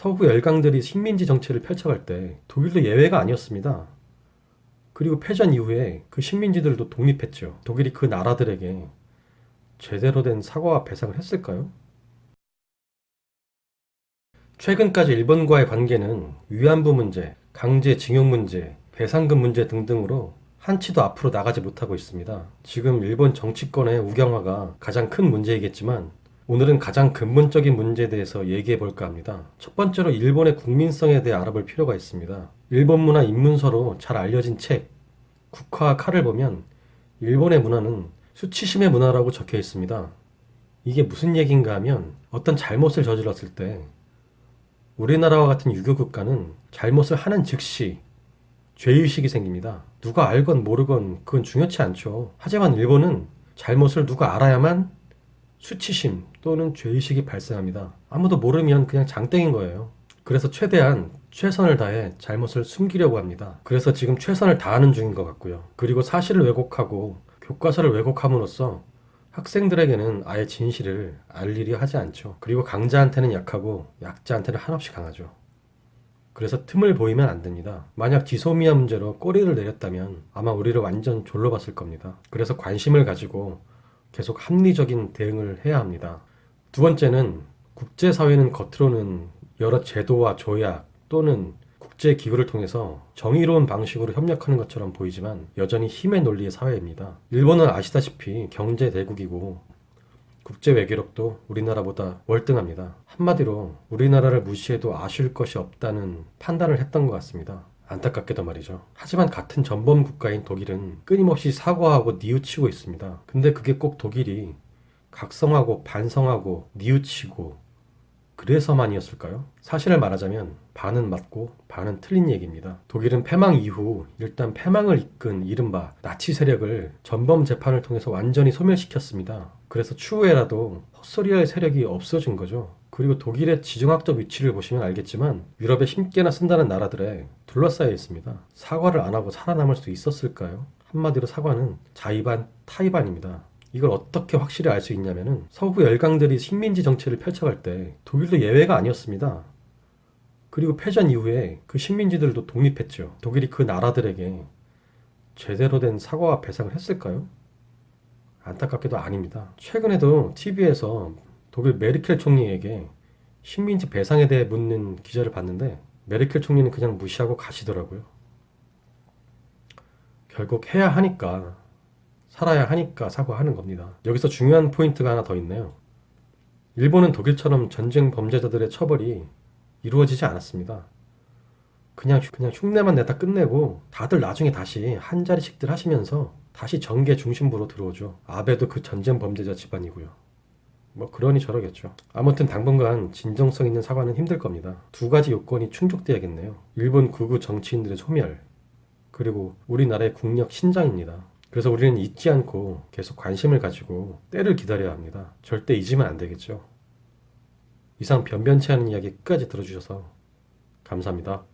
서구 열강들이 식민지 정책을 펼쳐갈 때 독일도 예외가 아니었습니다. 그리고 패전 이후에 그 식민지들도 독립했죠. 독일이 그 나라들에게 제대로 된 사과와 배상을 했을까요? 최근까지 일본과의 관계는 위안부 문제, 강제징용 문제, 배상금 문제 등등으로 한치도 앞으로 나가지 못하고 있습니다. 지금 일본 정치권의 우경화가 가장 큰 문제이겠지만 오늘은 가장 근본적인 문제에 대해서 얘기해 볼까 합니다. 첫 번째로 일본의 국민성에 대해 알아볼 필요가 있습니다. 일본 문화 입문서로 잘 알려진 책, 국화와 칼을 보면 일본의 문화는 수치심의 문화라고 적혀 있습니다. 이게 무슨 얘기인가 하면 어떤 잘못을 저질렀을 때 우리나라와 같은 유교 국가는 잘못을 하는 즉시 죄의식이 생깁니다. 누가 알건 모르건 그건 중요치 않죠. 하지만 일본은 잘못을 누가 알아야만 수치심 또는 죄의식이 발생합니다. 아무도 모르면 그냥 장땡인 거예요. 그래서 최대한 최선을 다해 잘못을 숨기려고 합니다. 그래서 지금 최선을 다하는 중인 것 같고요. 그리고 사실을 왜곡하고 교과서를 왜곡함으로써 학생들에게는 아예 진실을 알리려 하지 않죠. 그리고 강자한테는 약하고 약자한테는 한없이 강하죠. 그래서 틈을 보이면 안 됩니다. 만약 지소미아 문제로 꼬리를 내렸다면 아마 우리를 완전 졸로 봤을 겁니다. 그래서 관심을 가지고 계속 합리적인 대응을 해야 합니다. 두 번째는 국제사회는 겉으로는 여러 제도와 조약 또는 국제기구를 통해서 정의로운 방식으로 협력하는 것처럼 보이지만 여전히 힘의 논리의 사회입니다. 일본은 아시다시피 경제 대국이고 국제 외교력도 우리나라보다 월등합니다. 한마디로 우리나라를 무시해도 아쉬울 것이 없다는 판단을 했던 것 같습니다. 안타깝게도 말이죠. 하지만 같은 전범 국가인 독일은 끊임없이 사과하고 뉘우치고 있습니다. 근데 그게 꼭 독일이 각성하고 반성하고 뉘우치고 그래서만이었을까요? 사실을 말하자면 반은 맞고 반은 틀린 얘기입니다. 독일은 패망 이후 일단 패망을 이끈 이른바 나치 세력을 전범 재판을 통해서 완전히 소멸시켰습니다. 그래서 추후에라도 헛소리할 세력이 없어진 거죠. 그리고 독일의 지정학적 위치를 보시면 알겠지만 유럽의 힘께나 쓴다는 나라들에 둘러싸여 있습니다. 사과를 안 하고 살아남을 수 있었을까요? 한마디로 사과는 자의반 타의반입니다. 이걸 어떻게 확실히 알 수 있냐면은 서구 열강들이 식민지 정책을 펼쳐갈 때 독일도 예외가 아니었습니다. 그리고 패전 이후에 그 식민지들도 독립했죠. 독일이 그 나라들에게 제대로 된 사과와 배상을 했을까요? 안타깝게도 아닙니다. 최근에도 TV에서 독일 메르켈 총리에게 식민지 배상에 대해 묻는 기자를 봤는데 메르켈 총리는 그냥 무시하고 가시더라고요. 결국 해야 하니까 살아야 하니까 사과하는 겁니다. 여기서 중요한 포인트가 하나 더 있네요. 일본은 독일처럼 전쟁 범죄자들의 처벌이 이루어지지 않았습니다. 그냥 흉내만 내다 끝내고 다들 나중에 다시 한 자리씩들 하시면서 다시 정계 중심부로 들어오죠. 아베도 그 전쟁 범죄자 집안이고요. 뭐 그러니 저러겠죠. 아무튼 당분간 진정성 있는 사과는 힘들 겁니다. 두 가지 요건이 충족돼야겠네요. 일본 극우 정치인들의 소멸, 그리고 우리나라의 국력 신장입니다. 그래서 우리는 잊지 않고 계속 관심을 가지고 때를 기다려야 합니다. 절대 잊으면 안 되겠죠. 이상 변변치 않은 이야기 끝까지 들어주셔서 감사합니다.